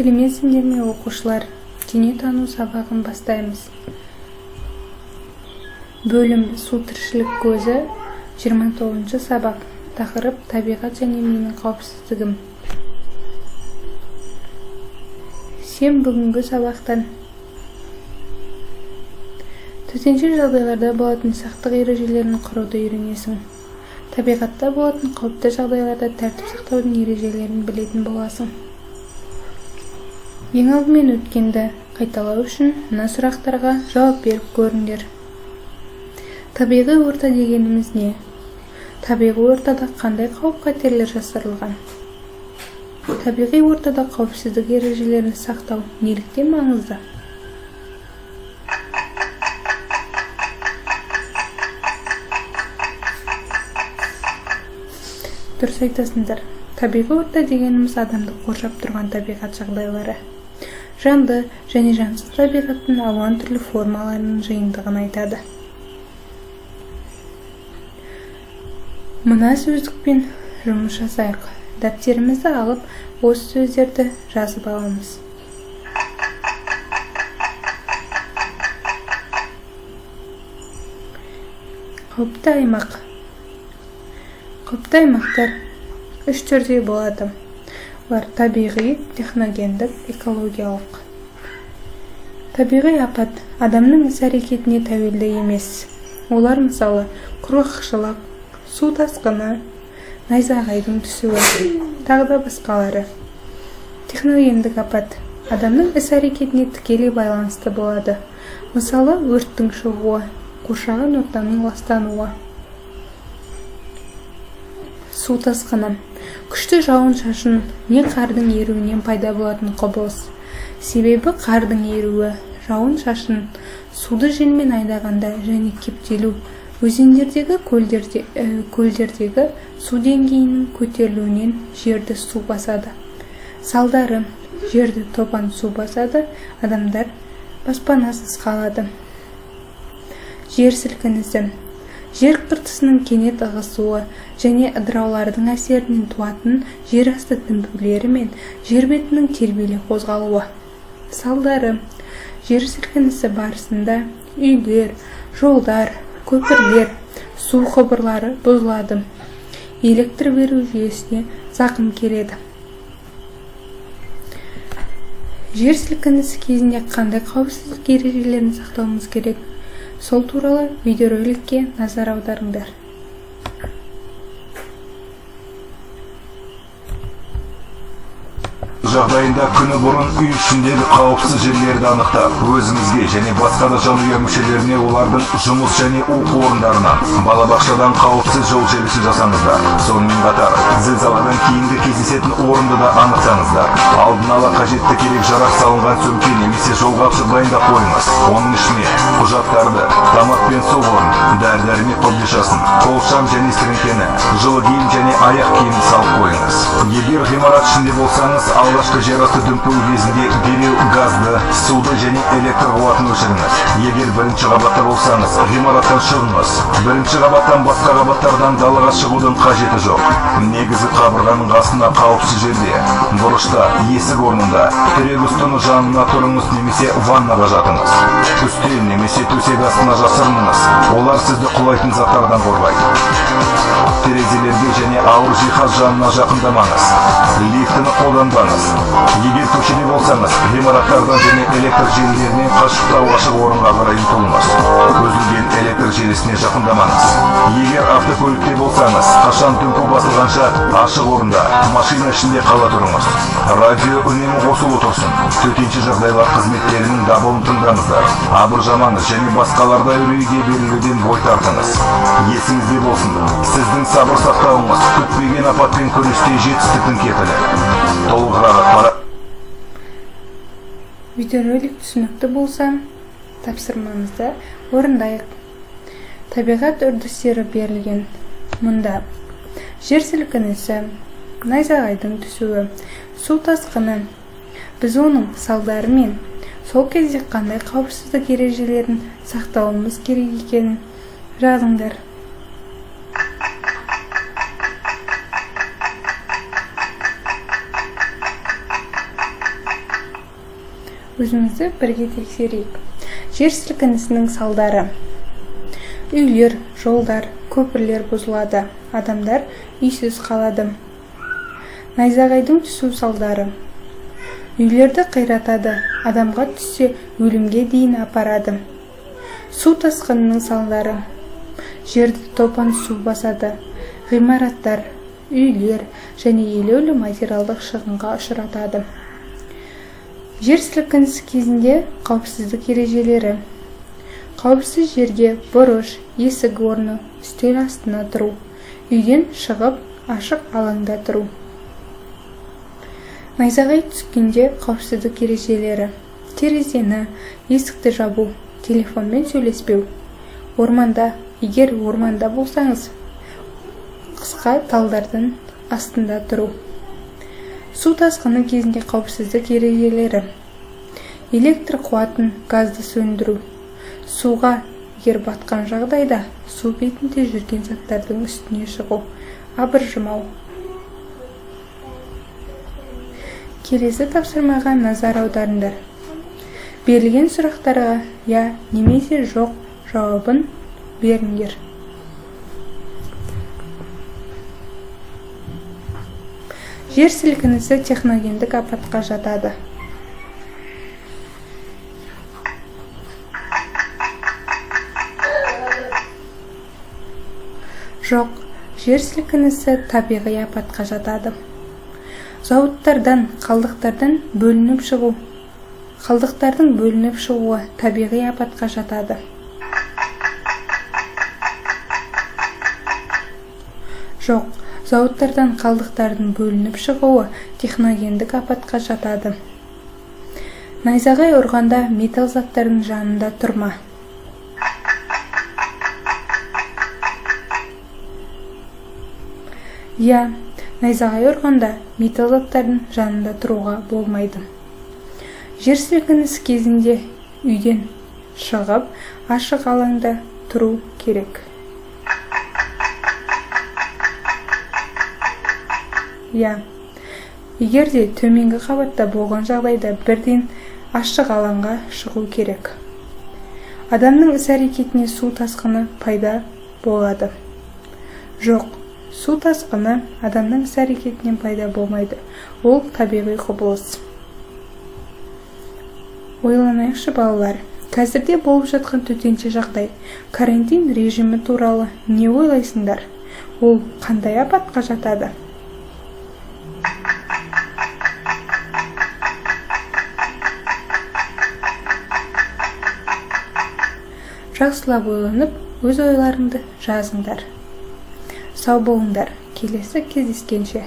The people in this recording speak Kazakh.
Сәлеметсіңдер ме оқушылар? Дүниетану сабағын бастаймыз. Бөлім су тіршілік көзі 29 сабақ. Тақырып табиғат және менің қауіпсіздігім. Сен бүгінгі сабақтан төтенше жағдайларда болатын сақтық ережелерін құруды үйренесің. Табиғатта болатын қауіпті жағдайларда тәртіп сақтаудың ережелерін білетін боласың. Ең алдымен өткенді қайталау үшін мына сұрақтарға жауап беріп көріңдер. Табиғи орта дегеніміз не? Табиғи ортада қандай қауіп-қатерлер жасырылған? Табиғи ортада қауіпсіздік ережелерін сақтау неліктен маңызды? Дұрыс айтасыңдар. Табиғи орта дегеніміз адамды қоршап тұрған табиғат жағдайлары. Жанды және жансыз табиғаттың алуан түрлі формаларының жиынтығын айтады. Мына сөздікпен жұмыс жасайық. Дәптерімізді алып, осы сөздерді жазып аламыз. Қауіпті аймақ. Қауіпті аймақтар үш түрде болады. Олар табиғи, техногендік, экологиялық. Табиғи апат адамның іс-әрекетіне тәуелді емес. Олар мысалы құрғақшылық, су тасқыны, найзағайдың түсуі, тағы да басқалары. Техногендік апат адамның іс-әрекетіне тікелей байланысты болады. Мысалы өрттің шығуы, қоршаған ортаның ластануы. Су тасқыны күшті жауын-шашын не қардың еруінен пайда болатын құбылыс. Себебі қардың еруі, жауын-шашын, суды желмен айдағанда және кептелу, өзендердегі, көлдердегі су деңгейінің көтерілуінен жерді су басады. Салдары: жерді топан су басады, адамдар баспанасыз қалады. Жер сілкінісі жер қыртысының кенет ығысуы және ыдыраулардың әсерінен туатын жер асты дүмпулері мен жер бетінің тербеле қозғалуы. Салдары: жер сілкінісі барысында үйлер, жолдар, көпірлер, су құбырлары бұзылады. Электр беру жүйесіне зақым келеді. Жер сілкінісі кезінде қандай қауіпсіздік ережелерін сақтауымыз керек? Сол туралы видеороликке назар аударыңдар. Жағдайында күні бұрын үй ішіндегі қауіпсіз жерлерді анықтап, өзіңізге және басқа да жанұя мүшелеріне олардың жұмыс және оқу орындарынан, балабақшадан қауіпсіз жол желісі жасаңыздар. Сонымен қатар, зілзаладан кейінгі кездесетін орынды да анықтаңыздар. Алдын ала қажетті керек-жарақ салынған сөмке немесе жолғапшы дайындап қойыңыз. Оның ішіне құжаттарды, тамақ пен су қорын, дәрі-дәрмек қобдишасын, қолшам және сіріңкені, жылы киім және аяқ киімді салып қойыңыз. Егер ғимарат ішінде болсаңыз, алғашқы жер асты дүмпуі кезінде дереу газды, суды және электр қуатын өшіріңіз. Егер бірінші қабатта болсаңыз, ғимараттан шығыңыз. Бірінші қабаттан басқа қабаттардан далаға шығудың қажеті жоқ. Негізгі қабырғаның астына қауіпсіз жерде, бұрышта, есік орнында, тірек үстіні жанына тұрыңыз немесе ваннаға жатыңыз. Үстел немесе төсек астына жасырыныңыз. Олар сізді құлайтын заттардан қорғайды. Терезелерге және ауыр жиһаз жанына жақындамаңыз. Лифтіні қолданбаңыз. Егер көшеде болсаңыз, ғимараттардан және электр желілерінен қашықтау ашық орынға қарай ұмтылыңыз. Үзілген электр желісіне жақындамаңыз. Егер автокөлікте болсаңыз, қашан дүмпу басылғанша ашық орында, машина ішінде қала тұрыңыз. Радио үнемі қосулы тұрсын. Төтенше жағдайлар қызметтерінің дабылын тыңдаңыздар. Абыржамаңыз және басқаларда үрейге берілуден бой тартыңыз. Есіңізде болсын, сіздің сабыр сақтауыңыз күтпеген апатпен күресте жетістіктің кепілі. Толығырақ ақпарат. Видеоролик түсінікті болса, тапсырмамызды орындайық. Табиғат үрдістері берілген. Мұнда жер сілкінісі, найзағайдың түсуі, су тасқыны. Біз оның салдары мен сол кезде қандай қауіпсіздік ережелерін сақтауымыз керек екенін жазыңдар. өзімізді бірге тексерейік. Жер сілкінісінің салдары. Үйлер, жолдар, көпірлер бұзылады. Адамдар үйсіз қалады. Найзағайдың түсу салдары. Үйлерді қиратады. Адамға түссе өлімге дейін апарады. Су тасқынының салдары. Жерді топан су басады. Ғимараттар, үйлер және елеулі материалдық шығынға ұшыратады. Жер сілкінісі кезінде қауіпсіздік ережелері. Қауіпсіз жерге бұрыш, есік орны, үстел астына тұру. Үйден шығып, ашық алаңда тұру. Найзағай түскенде қауіпсіздік ережелері. Терезені, есікті жабу, телефонмен сөйлеспеу. Орманда, егер орманда болсаңыз, қысқа талдардың астында тұру. Су тасқыны кезінде қауіпсіздік ережелері. Электр қуатын, газды сөндіру. Суға егер батқан жағдайда су бетінде жүрген заттардың үстіне шығу. Абыржымау. Келесі тапсырмаға назар аударыңдар. Берілген сұрақтарға я немесе жоқ жауабын беріңдер. Жер сілкінісі техногендік апатқа жатады. Жоқ, жер сілкінісі табиғи апатқа жатады. Зауыттардан, қалдықтардың бөлініп шығуы табиғи апатқа жатады. Жоқ, зауыттардан қалдықтардың бөлініп шығуы техногендік апатқа жатады. Найзағай ұрғанда металл заттардың жанында тұрма. Я, найзағай ұрғанда металл заттардың жанында тұруға болмайды. Жер сілкінісі кезінде үйден шығып, ашық алаңда тұру керек. Я, егер де төменгі қабатта болған жағдайда бірден ашық алаңға шығу керек. Адамның іс-әрекетіне су тасқыны пайда болады. Жоқ, су тасқыны адамның іс-әрекетінен пайда болмайды. Ол табиғи құбылыс. Ойланайықшы балалар, қазірде болып жатқан төтенше жағдай, карантин режимі туралы не ойлайсыңдар? Ол қандай апатқа жатады? Жақсылап ойланып, өз ойларыңды жазыңдар. Сау болыңдар, келесі кездескенше.